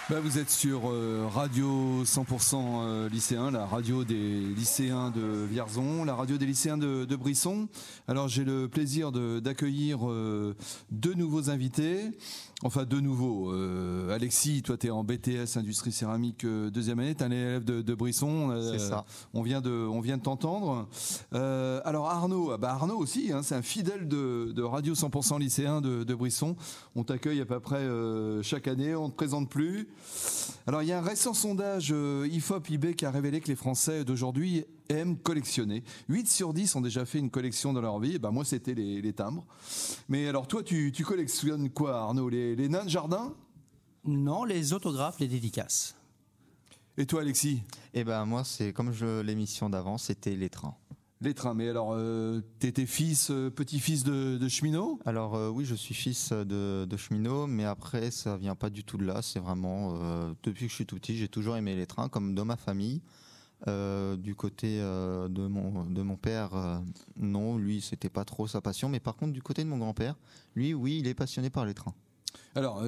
Vous êtes sur Radio 100% lycéen, la radio des lycéens de Vierzon, la radio des lycéens de Brisson. Alors j'ai le plaisir d'accueillir deux nouveaux invités. Enfin, de nouveau, Alexis, toi, tu es en BTS Industrie Céramique deuxième année, tu es un élève de Brisson. C'est ça. On vient de t'entendre. Alors Arnaud, Arnaud aussi, c'est un fidèle de Radio 100% lycéen de Brisson. On t'accueille à peu près chaque année, on ne te présente plus. Alors il y a un récent sondage IFOP-IB qui a révélé que les Français d'aujourd'hui aiment collectionner. 8 sur 10 ont déjà fait une collection dans leur vie. Moi, c'était les timbres. Mais alors toi, tu collectionnes quoi, Arnaud? Les nains de jardin? Non, les autographes, les dédicaces. Et toi, Alexis? Moi, c'est comme l'émission d'avant, c'était les trains. Les trains, mais alors, t'étais petit-fils de cheminot? Alors oui, je suis fils de cheminot, mais après, ça vient pas du tout de là. C'est vraiment, depuis que je suis tout petit, j'ai toujours aimé les trains, comme dans ma famille. Du côté de mon père, non, lui, c'était pas trop sa passion. Mais par contre, du côté de mon grand-père, lui, oui, il est passionné par les trains. Alors,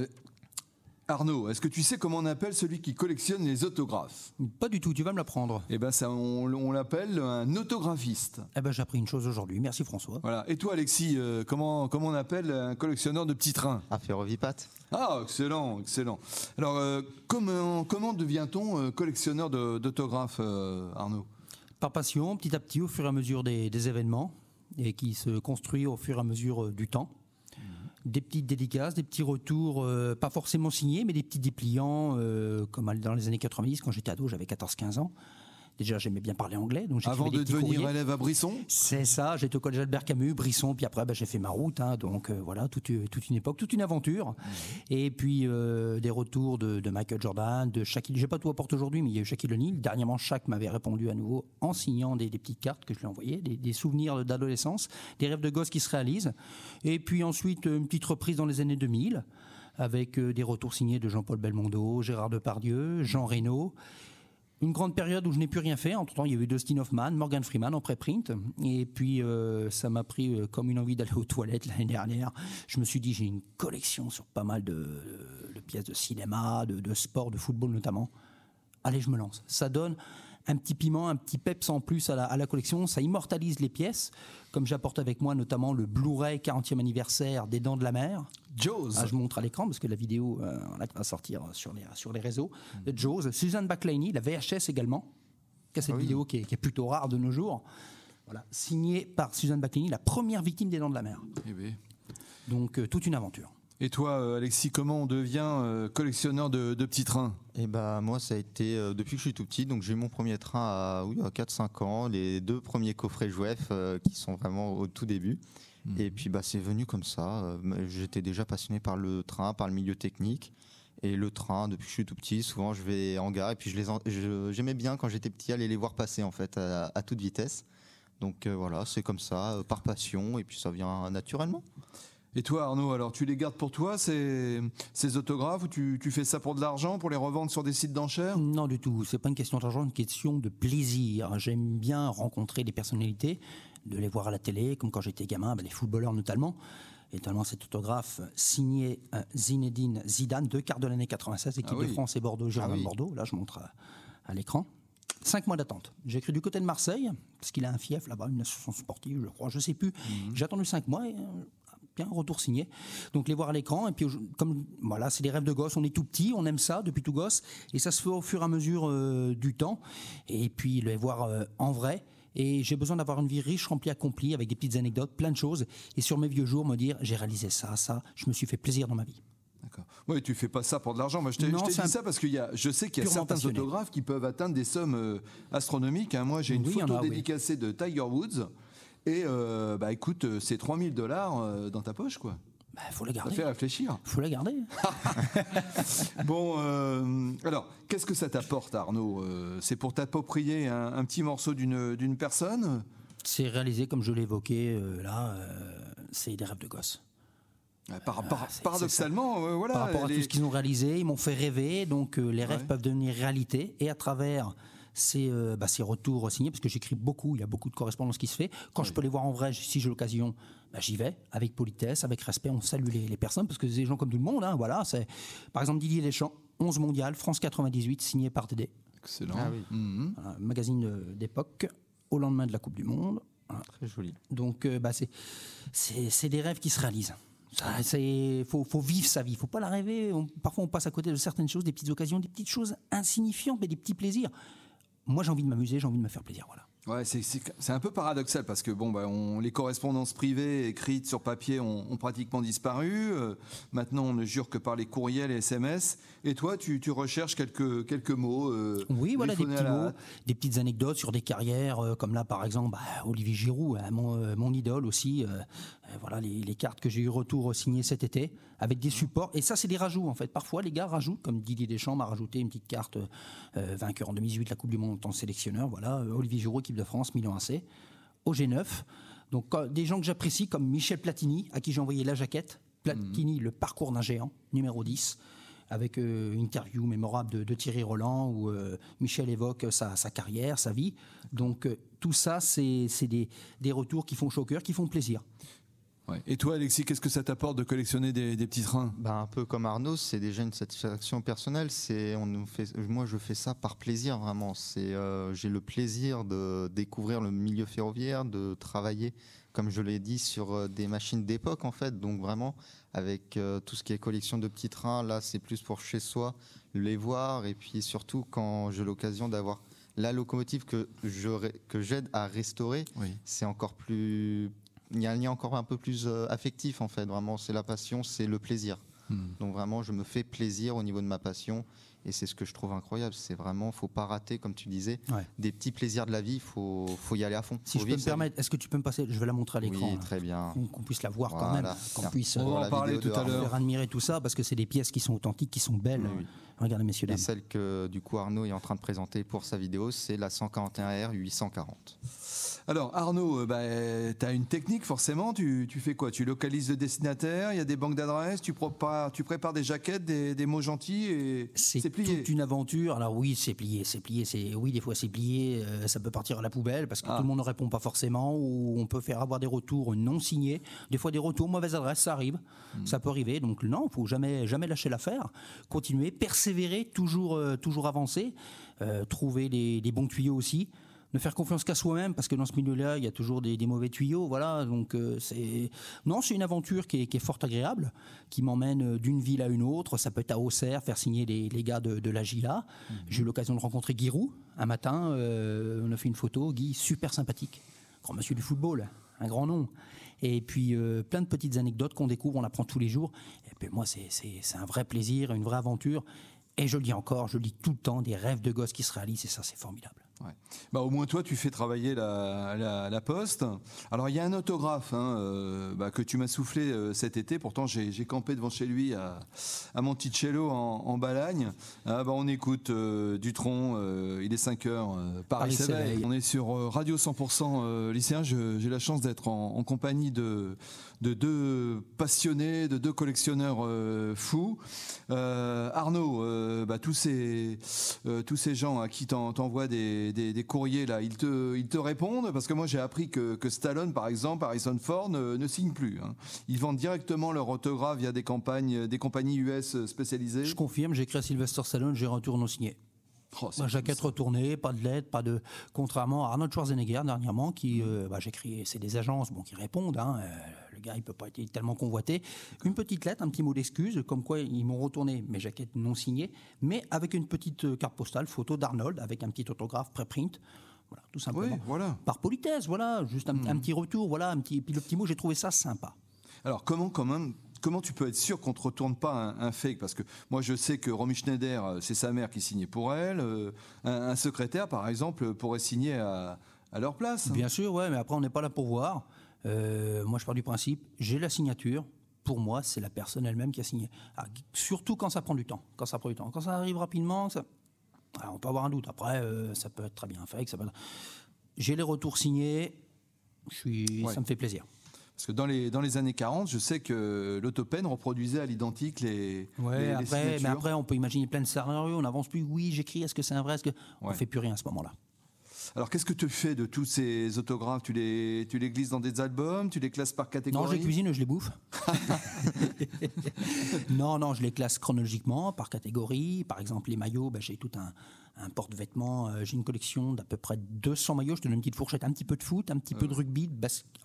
Arnaud, est-ce que tu sais comment on appelle celui qui collectionne les autographes? Pas du tout, tu vas me l'apprendre. On l'appelle un autographiste. J'ai appris une chose aujourd'hui, merci François. Voilà. Et toi, Alexis, comment on appelle un collectionneur de petits trains? Ferrovipat. Ah, excellent. Alors, comment devient-on collectionneur d'autographes, Arnaud? Par passion, petit à petit, au fur et à mesure des événements, et qui se construit au fur et à mesure du temps. Des petites dédicaces, des petits retours, pas forcément signés, mais des petits dépliants, comme dans les années 90, quand j'étais ado, j'avais 14-15 ans. Déjà, j'aimais bien parler anglais. Donc avant de devenir élève à Brisson? C'est ça, j'étais au collège Albert Camus, Brisson, puis après j'ai fait ma route. Donc voilà, toute une époque, toute une aventure. Et puis des retours de Michael Jordan, de Shaquille. Je n'ai pas tout apporté aujourd'hui, mais il y a eu Shaquille O'Neal. Dernièrement, Shaq m'avait répondu à nouveau en signant des petites cartes que je lui ai envoyées, des souvenirs d'adolescence, des rêves de gosse qui se réalisent. Et puis ensuite, une petite reprise dans les années 2000, avec des retours signés de Jean-Paul Belmondo, Gérard Depardieu, Jean Reno. Une grande période où je n'ai plus rien fait. Entre-temps, il y a eu Dustin Hoffman, Morgan Freeman en pré-print. Et puis, ça m'a pris comme une envie d'aller aux toilettes l'année dernière. Je me suis dit, j'ai une collection sur pas mal de pièces de cinéma, de sport, de football notamment. Allez, je me lance. Ça donne un petit piment, un petit peps en plus à la collection. Ça immortalise les pièces. Comme j'apporte avec moi notamment le Blu-ray 40e anniversaire des Dents de la Mer. Jaws. Je montre à l'écran parce que la vidéo va sortir sur les réseaux. Jaws. Suzanne Backlany, la VHS également. Cette vidéo qui est plutôt rare de nos jours. Voilà. Signée par Suzanne Backlany, la première victime des Dents de la Mer. Donc toute une aventure. Et toi, Alexis, comment on devient collectionneur de petits trains? Moi, ça a été depuis que je suis tout petit. Donc j'ai eu mon premier train à 4-5 ans. Les 2 premiers coffrets Jouef qui sont vraiment au tout début. Et puis c'est venu comme ça. J'étais déjà passionné par le train, par le milieu technique. Et le train, depuis que je suis tout petit, souvent je vais en gare. Et puis j'aimais bien quand j'étais petit aller les voir passer en fait à toute vitesse. Donc voilà, c'est comme ça, par passion. Et puis ça vient naturellement. Et toi, Arnaud, alors tu les gardes pour toi, ces autographes, ou tu fais ça pour de l'argent, pour les revendre sur des sites d'enchères? Non, du tout. C'est pas une question d'argent, une question de plaisir. J'aime bien rencontrer des personnalités, de les voir à la télé, comme quand j'étais gamin, les footballeurs notamment. Et notamment cet autographe signé Zinedine Zidane, 2 quarts de l'année 96, équipe de France et Bordeaux, Girondins de Bordeaux. Là, je montre à l'écran. 5 mois d'attente. J'ai écrit du côté de Marseille, parce qu'il a un fief là-bas, une association sportive, je crois, je sais plus. J'ai attendu 5 mois et un retour signé. Donc les voir à l'écran, et puis comme voilà, c'est des rêves de gosse, on est tout petit, on aime ça depuis tout gosse, et ça se fait au fur et à mesure du temps, et puis les voir en vrai. Et j'ai besoin d'avoir une vie riche, remplie, accomplie, avec des petites anecdotes, plein de choses, et sur mes vieux jours me dire j'ai réalisé ça, je me suis fait plaisir dans ma vie. D'accord. Oui, tu fais pas ça pour de l'argent. Moi, je t'ai dit ça parce que je sais qu'il y a certains autographes qui peuvent atteindre des sommes astronomiques. Moi, j'ai une photo dédicacée de Tiger Woods. Et écoute, c'est $3000 dans ta poche, quoi. Faut la garder. Ça fait réfléchir. Faut la garder. Bon, alors, qu'est-ce que ça t'apporte, Arnaud? C'est pour t'approprier un petit morceau d'une personne? C'est réalisé, comme je l'ai évoqué là, c'est des rêves de gosse. Paradoxalement, voilà. Par rapport à tout ce qu'ils ont réalisé, ils m'ont fait rêver, donc les rêves peuvent devenir réalité, et à travers ces retours signés, parce que j'écris beaucoup, il y a beaucoup de correspondance qui se fait. Quand je peux les voir en vrai, si j'ai l'occasion, j'y vais, avec politesse, avec respect, on salue les personnes, parce que c'est des gens comme tout le monde. Voilà, par exemple, Didier Deschamps, 11 mondial, France 98, signé par Dédé. Excellent. Ah oui. Un magazine d'époque, au lendemain de la Coupe du Monde. Voilà. Très joli. Donc, c'est des rêves qui se réalisent. Faut vivre sa vie, faut pas la rêver. Parfois, on passe à côté de certaines choses, des petites occasions, des petites choses insignifiantes, mais des petits plaisirs. Moi, j'ai envie de m'amuser, j'ai envie de me faire plaisir. Voilà. Ouais, c'est un peu paradoxal parce que les correspondances privées écrites sur papier ont pratiquement disparu. Maintenant, on ne jure que par les courriels et SMS. Et toi, tu recherches quelques mots. Oui, voilà, des petits mots, des petites anecdotes sur des carrières, comme là, par exemple, Olivier Giroud, mon idole aussi. Voilà les cartes que j'ai eu retour signées cet été avec des supports. Et ça, c'est des rajouts en fait. Parfois, les gars rajoutent, comme Didier Deschamps m'a rajouté une petite carte vainqueur en 2018 la Coupe du Monde en tant que sélectionneur. Voilà, Olivier Giroud, équipe de France, Milan AC, au G9. Donc des gens que j'apprécie comme Michel Platini, à qui j'ai envoyé la jaquette. Platini, le parcours d'un géant, numéro 10. Avec une interview mémorable de Thierry Roland où Michel évoque sa carrière, sa vie. Donc tout ça, c'est des retours qui font chaud au cœur, qui font plaisir. Ouais. Et toi, Alexis, qu'est-ce que ça t'apporte de collectionner des petits trains ? Un peu comme Arnaud, c'est déjà une satisfaction personnelle. Moi, je fais ça par plaisir, vraiment. J'ai le plaisir de découvrir le milieu ferroviaire, de travailler, comme je l'ai dit, sur des machines d'époque, en fait. Donc vraiment, avec tout ce qui est collection de petits trains, là, c'est plus pour chez soi, les voir. Et puis surtout, quand j'ai l'occasion d'avoir la locomotive que j'aide à restaurer, oui. C'est encore plus... Il y a un lien encore un peu plus affectif, en fait. Vraiment, c'est la passion, c'est le plaisir. Donc vraiment, je me fais plaisir au niveau de ma passion. Et c'est ce que je trouve incroyable. C'est vraiment, faut pas rater, comme tu disais, des petits plaisirs de la vie. Faut y aller à fond. Si je peux me permettre, est-ce que tu peux me passer ? Je vais la montrer à l'écran. Oui, très bien. Qu'on puisse la voir quand même. Qu'on puisse on va en parler tout à l'heure. Faire admirer tout ça parce que c'est des pièces qui sont authentiques, qui sont belles. Oui. Regardez, messieurs, dames. Et celle que, du coup, Arnaud est en train de présenter pour sa vidéo, c'est la 141R 840. Alors Arnaud, tu as une technique forcément, tu fais quoi ? Tu localises le destinataire, il y a des banques d'adresses, tu prépares des jaquettes, des mots gentils et c'est plié. C'est toute une aventure. Alors oui, c'est plié. Oui, des fois c'est plié, ça peut partir à la poubelle parce que tout le monde ne répond pas forcément ou on peut faire avoir des retours non signés. Des fois des retours mauvaise adresse, ça arrive. Ça peut arriver. Donc non, il faut jamais lâcher l'affaire. Continuer, persévérer, toujours avancer, trouver les bons tuyaux aussi. Ne faire confiance qu'à soi-même parce que dans ce milieu-là, il y a toujours des mauvais tuyaux. Voilà, donc c'est une aventure qui est fort agréable, qui m'emmène d'une ville à une autre. Ça peut être à Auxerre, faire signer les gars de la GILA. J'ai eu l'occasion de rencontrer Guy Roux un matin. On a fait une photo. Guy, super sympathique, grand monsieur du football, un grand nom. Et puis plein de petites anecdotes qu'on découvre, on apprend tous les jours. Et puis moi, c'est un vrai plaisir, une vraie aventure. Et je le dis tout le temps, des rêves de gosse qui se réalisent. Et ça, c'est formidable. Ouais. Au moins toi tu fais travailler la poste. Alors il y a un autographe que tu m'as soufflé cet été. Pourtant j'ai campé devant chez lui à Monticello en Balagne. On écoute Dutronc. Il est 5h. Paris s'éveille. On est sur Radio 100% lycéen. J'ai la chance d'être en compagnie de deux passionnés, de deux collectionneurs fous. Arnaud, tous ces gens à qui t'envoient des courriers là, ils te répondent parce que moi j'ai appris que Stallone par exemple, Harrison Ford ne signe plus. Ils vendent directement leur autographe via des compagnies US spécialisées. Je confirme, j'ai écrit à Sylvester Stallone, j'ai un retour non signé. Ma jaquette retournée, pas de lettre, contrairement à Arnold Schwarzenegger dernièrement qui j'écris, c'est des agences qui répondent. Le gars il peut pas être tellement convoité. Une petite lettre, un petit mot d'excuse, comme quoi ils m'ont retourné mes jaquettes non signées, mais avec une petite carte postale, photo d'Arnold avec un petit autographe pré-print. Voilà, tout simplement. Oui, voilà. Par politesse, voilà, juste un petit retour, voilà, puis le petit mot, j'ai trouvé ça sympa. Alors comment tu peux être sûr qu'on ne te retourne pas un fake ? Parce que moi, je sais que Romy Schneider, c'est sa mère qui signait pour elle. Un secrétaire, par exemple, pourrait signer à leur place. Bien sûr, ouais, mais après, on n'est pas là pour voir. Moi, je pars du principe, j'ai la signature. Pour moi, c'est la personne elle-même qui a signé. Surtout quand ça prend du temps. Quand ça arrive rapidement, on peut avoir un doute. Après, ça peut être très bien fake. J'ai les retours signés. Ça me fait plaisir. Parce que dans les années 40, je sais que l'Autopen reproduisait à l'identique les signatures. Mais après, on peut imaginer plein de scénarios. On n'avance plus. Oui, j'écris. Est-ce que c'est un vrai ? On ne fait plus rien à ce moment-là. Alors, qu'est-ce que tu fais de tous ces autographes? Tu les glisses dans des albums? Tu les classes par catégorie? Non, je les cuisine, je les bouffe. Non, je les classe chronologiquement, par catégorie. Par exemple, les maillots, j'ai tout un porte-vêtements. J'ai une collection d'à peu près 200 maillots. Je te donne une petite fourchette, un petit peu de foot, un petit peu de rugby,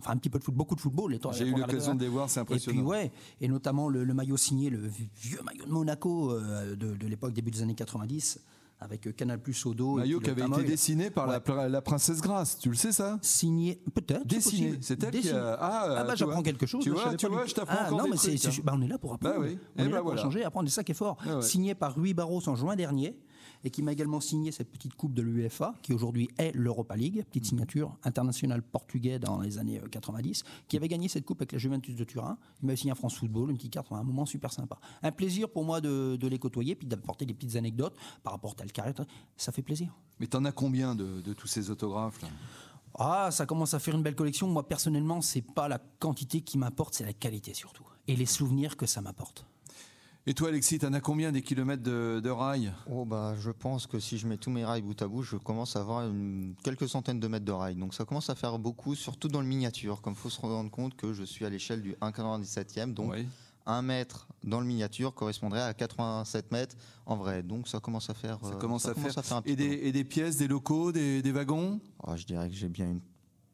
un petit peu de foot, beaucoup de football. J'ai eu l'occasion de les voir, c'est impressionnant. Et puis, et notamment le maillot signé, le vieux maillot de Monaco de l'époque, début des années 90. Avec Canal Plus au dos. Maillot qui avait été dessiné par la princesse Grace, tu le sais ça? Signé, peut-être. Dessiné, c'est elle qui a... j'apprends quelque chose. Tu vois, je t'apprends encore des trucs. On est là pour apprendre. Oui. On est là pour changer, apprendre, c'est ça qui est fort. Ouais. Signé par Rui Barros en juin dernier, et qui m'a également signé cette petite coupe de l'UEFA, qui aujourd'hui est l'Europa League, petite signature internationale portugais dans les années 90, qui avait gagné cette coupe avec la Juventus de Turin. Il m'avait signé à France Football, une petite carte, un moment super sympa. Un plaisir pour moi de les côtoyer, puis d'apporter des petites anecdotes par rapport à tel carré. Ça fait plaisir. Mais t'en as combien de tous ces autographes là? Ça commence à faire une belle collection. Moi, personnellement, c'est pas la quantité qui m'apporte, c'est la qualité surtout. Et les souvenirs que ça m'apporte. Et toi, Alexis, t'en as combien des kilomètres de rails? Je pense que si je mets tous mes rails bout à bout, je commence à avoir quelques centaines de mètres de rails. Donc ça commence à faire beaucoup, surtout dans le miniature. Comme il faut se rendre compte que je suis à l'échelle du 1,97e. Donc 1 mètre dans le miniature correspondrait à 87 mètres en vrai. Donc ça commence à faire... Ça commence à faire un petit peu. Et des pièces, des locaux, des wagons? Je dirais que j'ai bien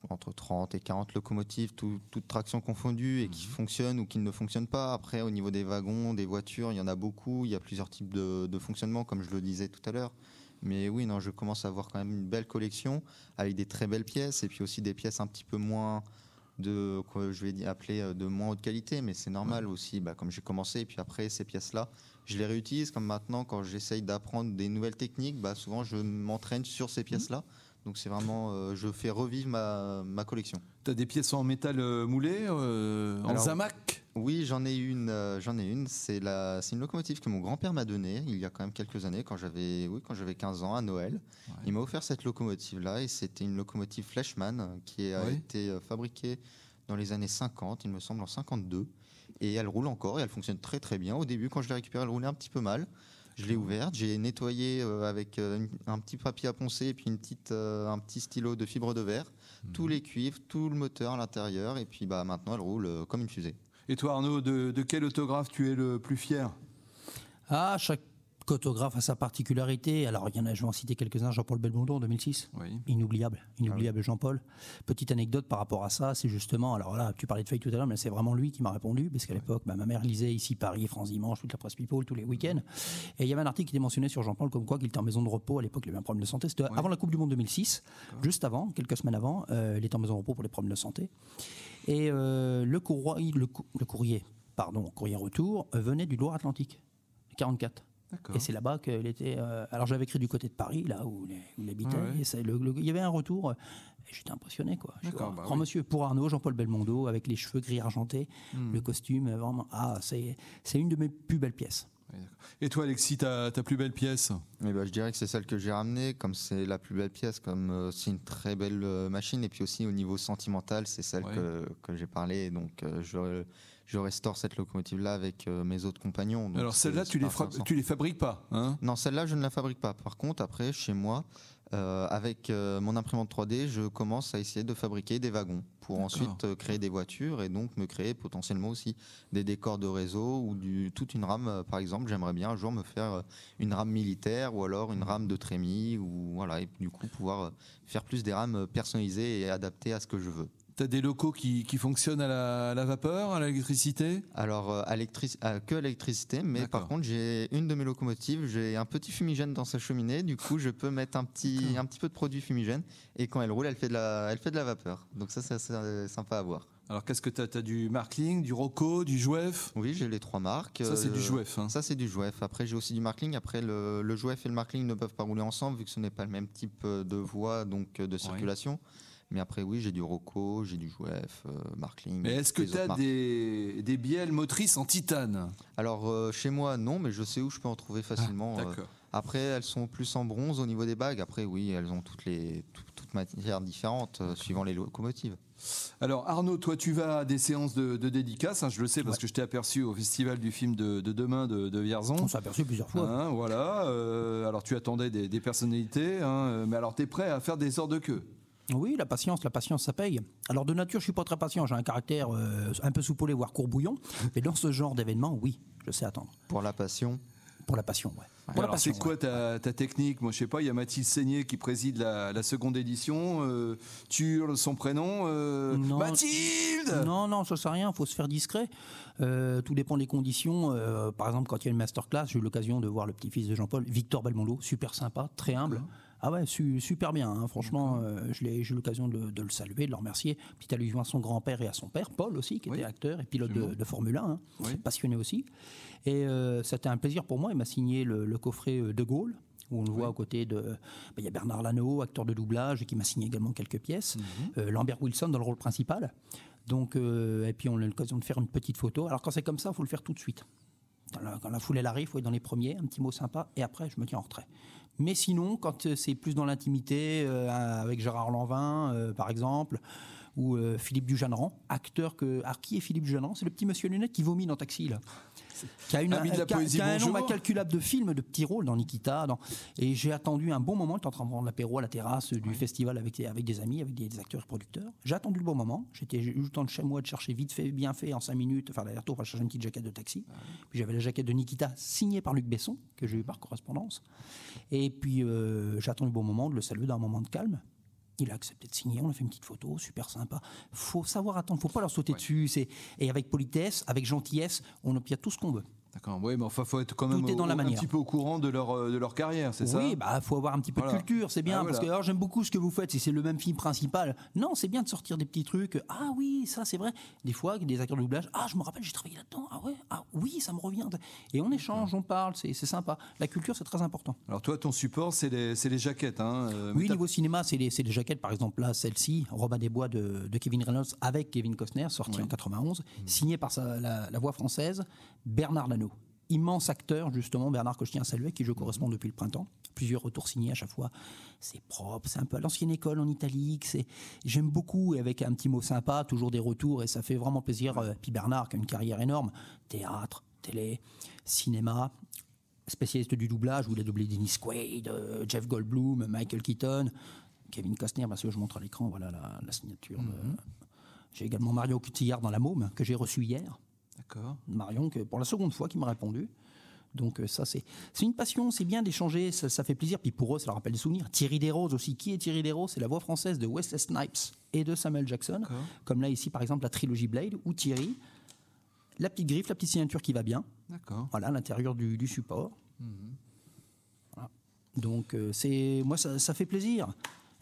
entre 30 et 40 locomotives, toutes tractions confondues, et qui fonctionnent ou qui ne fonctionnent pas. Après, au niveau des wagons, des voitures, il y en a beaucoup. Il y a plusieurs types de fonctionnement, comme je le disais tout à l'heure. Mais oui, je commence à avoir quand même une belle collection, avec des très belles pièces, et puis aussi des pièces un petit peu moins je vais appeler de moins haute qualité, mais c'est normal aussi, comme j'ai commencé, et puis après, ces pièces-là, je les réutilise, comme maintenant, quand j'essaye d'apprendre des nouvelles techniques, souvent je m'entraîne sur ces pièces-là. Donc c'est vraiment, je fais revivre ma collection. Tu as des pièces en métal moulé, en zamac? Oui, j'en ai une. C'est une locomotive que mon grand-père m'a donnée il y a quand même quelques années, quand j'avais 15 ans, à Noël. Ouais. Il m'a offert cette locomotive-là, et c'était une locomotive Fleshman qui a été fabriquée dans les années 50, il me semble en 52. Et elle roule encore, et elle fonctionne très très bien. Au début, quand je l'ai récupérée, elle roulait un petit peu mal. Je l'ai ouverte, j'ai nettoyé avec un petit papier à poncer et puis un petit stylo de fibre de verre, tous les cuivres, tout le moteur à l'intérieur, et puis maintenant elle roule comme une fusée. Et toi, Arnaud, de quel autographe tu es le plus fier? Chaque autographe a sa particularité. Alors, il y en a, je vais en citer quelques-uns. Jean-Paul Belmondo en 2006. Oui. Inoubliable Jean-Paul. Petite anecdote par rapport à ça, c'est justement, alors là, tu parlais de Feuille tout à l'heure, mais c'est vraiment lui qui m'a répondu, parce qu'à l'époque, ma mère lisait ici Paris, France Dimanche, toute la presse People, tous les week-ends. Et il y avait un article qui était mentionné sur Jean-Paul comme quoi qu'il était en maison de repos. À l'époque, il avait un problème de santé. C'était avant la Coupe du Monde 2006, juste avant, quelques semaines avant, il était en maison de repos pour les problèmes de santé. Et le courrier retour venait du Loire-Atlantique, 44. D'accord. Et c'est là-bas qu'il était. Alors j'avais écrit du côté de Paris, là où il habitait. Et il y avait un retour. Et j'étais impressionné, quoi. Grand monsieur pour Arnaud, Jean-Paul Belmondo, avec les cheveux gris argentés, le costume, vraiment. C'est une de mes plus belles pièces. Et toi, Alexis, ta plus belle pièce? Je dirais que c'est celle que j'ai ramenée, comme c'est la plus belle pièce, comme c'est une très belle machine, et puis aussi au niveau sentimental, c'est celle que j'ai parlé. Donc je restaure cette locomotive-là avec mes autres compagnons. Donc alors celle-là, tu les fabriques pas, hein? Non, celle-là, je ne la fabrique pas. Par contre, après, chez moi, avec mon imprimante 3D, je commence à essayer de fabriquer des wagons pour ensuite créer des voitures, et donc me créer potentiellement aussi des décors de réseau ou toute une rame. Par exemple, j'aimerais bien un jour me faire une rame militaire ou alors une rame de trémie, et du coup pouvoir faire plus des rames personnalisées et adaptées à ce que je veux. Tu as des locaux qui fonctionnent à la vapeur, à l'électricité? Alors, que à l'électricité, mais par contre, j'ai une de mes locomotives, j'ai un petit fumigène dans sa cheminée, du coup, je peux mettre un petit peu de produit fumigène, et quand elle roule, elle fait de la vapeur. Donc ça, c'est assez sympa à voir. Alors, qu'est-ce que tu as? Du Markling, du Rocco, du Jouef? Oui, j'ai les 3 marques. Ça, c'est du Jouef. Hein. Ça, c'est du Jouef. Après, j'ai aussi du Markling. Après, le Jouef et le Markling ne peuvent pas rouler ensemble, vu que ce n'est pas le même type de voie, donc de circulation. Mais après, oui, j'ai du Rocco, j'ai du Jouef, Markling. Mais est-ce que tu as des bielles motrices en titane? Alors, chez moi, non, mais je sais où je peux en trouver facilement. Après, elles sont plus en bronze au niveau des bagues. Après, oui, elles ont toutes matières différentes, suivant les locomotives. Alors, Arnaud, toi, tu vas à des séances de dédicaces, je le sais parce que je t'ai aperçu au Festival du film de demain de Vierzon. On s'est aperçu plusieurs fois. Voilà. Alors, tu attendais des personnalités, hein, mais alors tu es prêt à faire des heures de queue? Oui, la patience, ça paye. Alors de nature, je suis pas très patient, j'ai un caractère un peu soupolé, voire courbouillon, mais dans ce genre d'événement, oui, je sais attendre. Pour la passion. Pour la passion, ouais. Alors, c'est quoi ta technique? Moi, je sais pas, il y a Mathilde Seigné qui préside la seconde édition. Tu hurles son prénom. Non. Mathilde! Non, ça sert à rien, il faut se faire discret. Tout dépend des conditions. Par exemple, quand il y a une masterclass, j'ai eu l'occasion de voir le petit-fils de Jean-Paul, Victor Belmondo, super sympa, très humble. Ah ouais, super bien, hein. Franchement, j'ai eu l'occasion de le saluer, de le remercier. Petite allusion à son grand-père et à son père, Paul aussi, qui était acteur et pilote de Formule 1, hein. Passionné aussi. Et c'était un plaisir pour moi, il m'a signé le coffret De Gaulle, où on le voit aux côtés de... Il y a Bernard Lano, acteur de doublage, qui m'a signé également quelques pièces. Lambert Wilson dans le rôle principal. Donc, et puis on a eu l'occasion de faire une petite photo. Alors quand c'est comme ça, il faut le faire tout de suite. Quand la foule elle arrive, il faut être dans les premiers, un petit mot sympa, et après je me tiens en retrait. Mais sinon, quand c'est plus dans l'intimité, avec Gérard Lanvin, par exemple, ou Philippe Dujanneret, acteur que... Alors, qui est Philippe Dujanneret? C'est le petit monsieur lunette qui vomit dans Taxi, là. Qui a, un nombre incalculable de films, de petits rôles dans Nikita. Et j'ai attendu un bon moment, j'étais en train de prendre l'apéro à la terrasse du festival avec des amis, avec des acteurs et producteurs. J'ai attendu le bon moment, j'ai eu le temps de chez moi de chercher vite fait, bien fait, en 5 minutes, faire l'aller-retour pour chercher une petite jaquette de Taxi. Puis j'avais la jaquette de Nikita signée par Luc Besson, que j'ai eu par correspondance. Et puis j'ai attendu le bon moment de le saluer dans un moment de calme. Il a accepté de signer, on a fait une petite photo, super sympa. Faut savoir attendre, faut pas leur sauter dessus. Et avec politesse, avec gentillesse, on obtient tout ce qu'on veut. D'accord, oui, mais enfin, faut être quand même un petit peu au courant de leur carrière, c'est ça? Oui, faut avoir un petit peu de culture, c'est bien. Parce que alors, j'aime beaucoup ce que vous faites, si c'est le même film principal. Non, c'est bien de sortir des petits trucs. Ah oui, ça c'est vrai. Des fois, des acteurs de doublage, je me rappelle, j'ai travaillé là-dedans. Ah ouais, oui, ça me revient. Et on échange, on parle, c'est sympa. La culture, c'est très important. Alors toi, ton support, c'est les jaquettes, hein? Oui, niveau cinéma, c'est les jaquettes. Par exemple, là, celle-ci, Robin des Bois de Kevin Reynolds avec Kevin Costner, sortie en 91, signée par la voix française, Bernard Lano. Immense acteur, justement, Bernard, que je tiens à saluer, qui je correspond depuis le printemps. Plusieurs retours signés à chaque fois. C'est propre, c'est un peu à l'ancienne école en italique. J'aime beaucoup, et avec un petit mot sympa, toujours des retours, et ça fait vraiment plaisir. Puis Bernard, qui a une carrière énorme, théâtre, télé, cinéma, spécialiste du doublage, où il a doublé Dennis Quaid, Jeff Goldblum, Michael Keaton, Kevin Costner, parce que je montre à l'écran, voilà la signature. J'ai également Marion Cotillard dans La Môme, que j'ai reçu hier. D'accord. Marion, pour la seconde fois, qui m'a répondu. Donc ça, c'est une passion, c'est bien d'échanger, ça fait plaisir. Puis pour eux, ça leur rappelle des souvenirs. Thierry Desroses aussi. Qui est Thierry Desroses? C'est la voix française de Wesley Snipes et de Samuel Jackson. D'accord. Comme là, ici, par exemple, la trilogie Blade, où Thierry, la petite griffe, la petite signature qui va bien. D'accord. Voilà, à l'intérieur du support. Voilà. Donc moi, ça fait plaisir.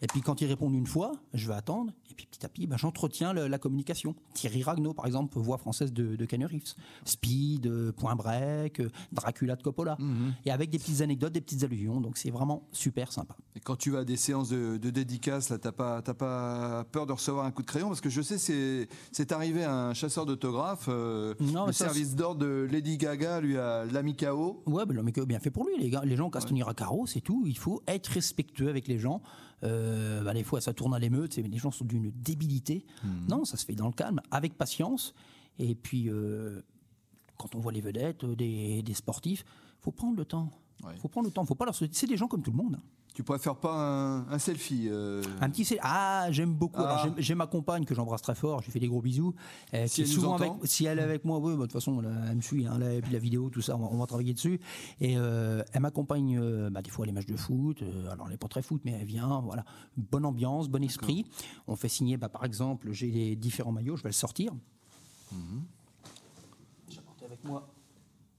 Et puis quand ils répondent une fois, je vais attendre. Et puis petit à petit, j'entretiens la communication. Thierry Ragnaud, par exemple, voix française de Keanu Reeves. Speed, Point Break, Dracula de Coppola. Et avec des petites anecdotes, des petites allusions. Donc c'est vraiment super sympa. Et quand tu vas à des séances de dédicaces, là, t'as pas peur de recevoir un coup de crayon? Parce que je sais, c'est arrivé à un chasseur d'autographes. Le service d'ordre de Lady Gaga lui l'a mis KO. Ouais, l'homme est bien fait pour lui. Les gens cassent tenir à carreau, c'est tout. Il faut être respectueux avec les gens. Des fois ça tourne à l'émeute, les gens sont d'une débilité. Non, ça se fait dans le calme, avec patience. Et puis quand on voit les vedettes, des sportifs, faut prendre le temps. Faut pas leur... C'est des gens comme tout le monde. Tu préfères pas un selfie Un petit selfie. J'aime beaucoup. Alors, j'ai ma compagne que j'embrasse très fort. Je lui fais des gros bisous. Si elle est avec moi, oui, de toute façon, elle me suit. Et puis la vidéo, tout ça, on va travailler dessus. Et elle m'accompagne des fois les matchs de foot. Alors, elle n'est pas très foot, mais elle vient. Voilà, bonne ambiance, bon esprit. On fait signer, par exemple, j'ai les différents maillots. Je vais le sortir. J'ai apporté avec moi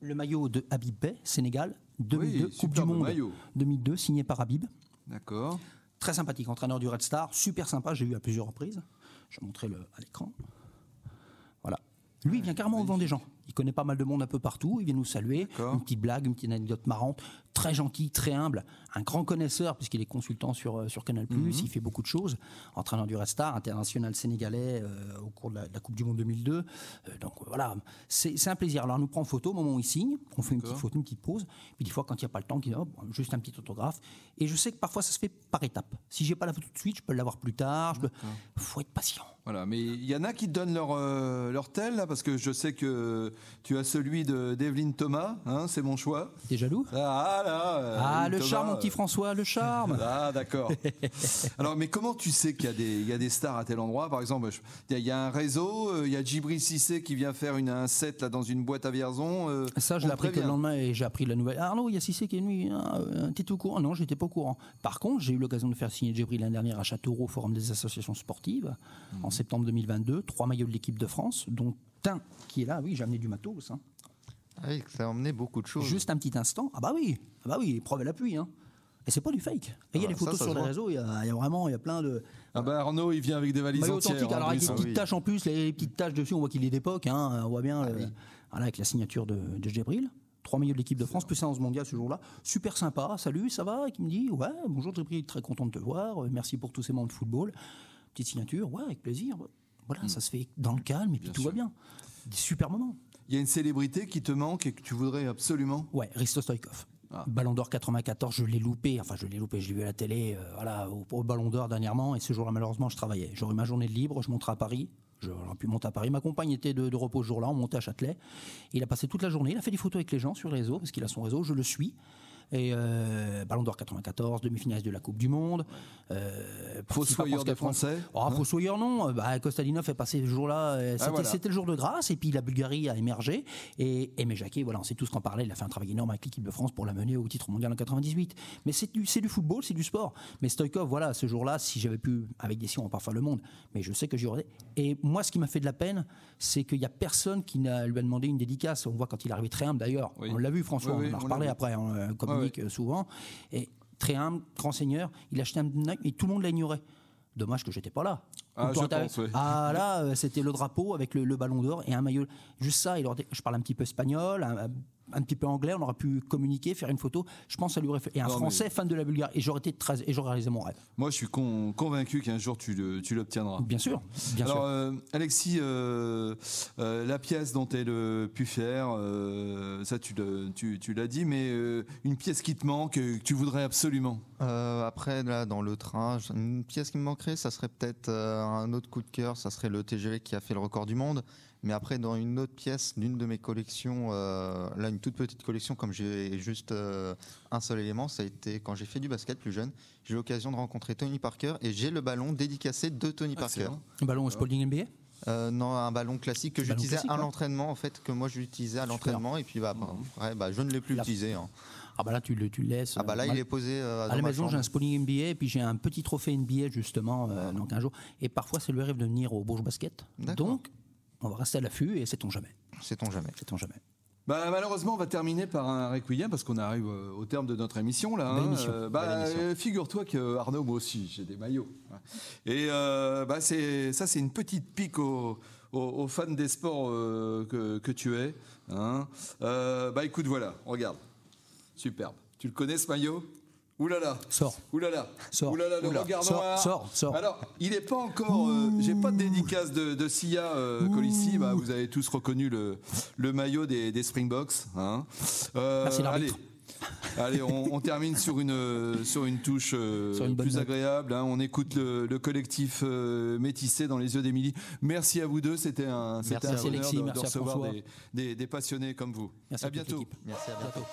le maillot de Habib Beye, Sénégal. 2002, Coupe du Monde maillot. 2002, signé par Habib. D'accord. Très sympathique, entraîneur du Red Star, super sympa, j'ai vu à plusieurs reprises. Je vais montrer à l'écran. Voilà. Lui, il vient carrément devant des gens. Il connaît pas mal de monde un peu partout, il vient nous saluer. D'accord. Une petite blague, une petite anecdote marrante. Très gentil, très humble. Un grand connaisseur, puisqu'il est consultant sur Canal+, il fait beaucoup de choses. Entraîneur du Red Star, international sénégalais au cours de la Coupe du Monde 2002. Donc voilà, c'est un plaisir. Alors on nous prend en photo au moment où il signe, on fait une petite photo, une petite pause. Puis des fois, quand il n'y a pas le temps, juste un petit autographe. Et je sais que parfois, ça se fait par étapes. Si j'ai pas la photo tout de suite, je peux l'avoir plus tard. Faut être patient. Voilà, mais il y en a qui te donnent leur tel, là, parce que je sais que tu as celui d'Evelyne Thomas, hein, c'est mon choix. T'es jaloux? Ah là, le Thomas, charme, mon petit François, le charme. Ah d'accord. Alors mais comment tu sais qu'il y a des stars à tel endroit? Par exemple, il y a un réseau, il y a Djibril Cissé qui vient faire un set là dans une boîte à Vierzon. Ça, je l'ai appris que le lendemain et j'ai appris la nouvelle. Arnaud, il y a Cissé qui est venu. T'étais au courant? Non, j'étais pas au courant. Par contre, j'ai eu l'occasion de faire signer Djibril l'année dernière à Châteauroux, au Forum des associations sportives, en septembre 2022. 3 maillots de l'équipe de France, dont un qui est là. Oui, j'ai amené du matos. Hein. Ah oui, ça a emmené beaucoup de choses. Juste un petit instant. Ah bah oui, preuve à l'appui. Hein. Et c'est pas du fake. Et il y a des photos sur les réseaux, il y a plein de. Ah bah Arnaud, il vient avec des valises entières. Authentique. Alors avec des petites taches en plus, les petites taches dessus, on voit qu'il est d'époque. Hein, on voit bien voilà, avec la signature de Djibril. 3 maillots de l'équipe de France, plus un 11 mondial ce jour-là. Super sympa. Salut, ça va? Et qui me dit ouais, bonjour Djibril, très content de te voir. Merci pour tous ces moments de football. Petite signature, ouais, avec plaisir. Voilà, ça se fait dans le calme et puis tout va bien. Des super moments. Il y a une célébrité qui te manque et que tu voudrais absolument? Ouais, Risto Stoïkov. Ballon d'Or 94, je l'ai loupé. Enfin, je l'ai vu à la télé, au Ballon d'Or dernièrement. Et ce jour-là, malheureusement, je travaillais. J'aurais ma journée de libre, je monterai à Paris. J'aurais pu monter à Paris. Ma compagne était de repos ce jour-là. On montait à Châtelet. Il a passé toute la journée. Il a fait des photos avec les gens sur les réseaux, parce qu'il a son réseau. Je le suis. Et Ballon d'Or 94, demi-finaliste de la Coupe du Monde. Fossoyeur des Français. Fossoyeur non. Kostadinov est passé ce jour-là. C'était le jour de grâce. Et puis la Bulgarie a émergé. Et Aimé Jacquet, voilà, on sait tous qu'en parlait. Il a fait un travail énorme avec l'équipe de France pour la mener au titre mondial en 98. Mais c'est du football, c'est du sport. Mais Stoïkov, voilà, ce jour-là, si j'avais pu, avec des si on va pas faire le monde. Mais je sais que j'y aurais. Et moi, ce qui m'a fait de la peine, c'est qu'il y a personne qui lui a demandé une dédicace. On voit quand il est arrivé très humble d'ailleurs. Oui. On l'a vu, François. On en a reparlé après. Souvent, et très humble, grand seigneur, il achetait un Nike et tout le monde l'a ignoré. Dommage que j'étais pas là. Là, c'était le drapeau avec le ballon d'or et un maillot. Juste ça, je parle un petit peu espagnol, un petit peu anglais, on aurait pu communiquer, faire une photo. Je pense que ça lui aurait fait. Et un Français fan de la Bulgarie. Et j'aurais réalisé mon rêve. Moi, je suis convaincu qu'un jour tu l'obtiendras. Bien sûr. Alors, Alexis, la pièce dont tu es pu faire, ça tu l'as dit, mais une pièce qui te manque, que tu voudrais absolument. Après, là, dans le train, une pièce qui me manquerait, ça serait peut-être un autre coup de cœur, ça serait le TGV qui a fait le record du monde. Mais après, dans une autre pièce d'une de mes collections, là, une toute petite collection, comme j'ai juste un seul élément, ça a été quand j'ai fait du basket plus jeune. J'ai eu l'occasion de rencontrer Tony Parker et j'ai le ballon dédicacé de Tony Parker. Un ballon au Spalding NBA? Non, un ballon classique que j'utilisais à l'entraînement, en fait, que moi j'utilisais à l'entraînement. Et puis, je ne l'ai plus utilisé. Hein. Ah bah là tu le laisses. Ah bah là il est posé à la maison. J'ai un Spalding NBA et puis j'ai un petit trophée NBA justement donc un jour. Et parfois ça lui arrive de venir au Bourges Basket. Donc on va rester à l'affût et sait-on jamais. Bah, malheureusement, on va terminer par un requiem parce qu'on arrive au terme de notre émission là. Figure-toi que Arnaud, moi aussi, j'ai des maillots. Et c'est une petite pique aux fans des sports que tu es. Hein. Écoute, voilà, regarde, superbe. Tu le connais ce maillot? Oulala. Sors. Oulala, le regard noir. Sors. Alors, il n'est pas encore. J'ai pas de dédicace de Sia Colissi. Vous avez tous reconnu le maillot des Springboks. Hein. Merci l'arbitre. Allez, on termine sur une touche plus agréable. Hein. On écoute le collectif métissé dans les yeux d'Émilie. Merci à vous deux. C'était un honneur de recevoir des passionnés comme vous. Merci à bientôt. Merci, à bientôt.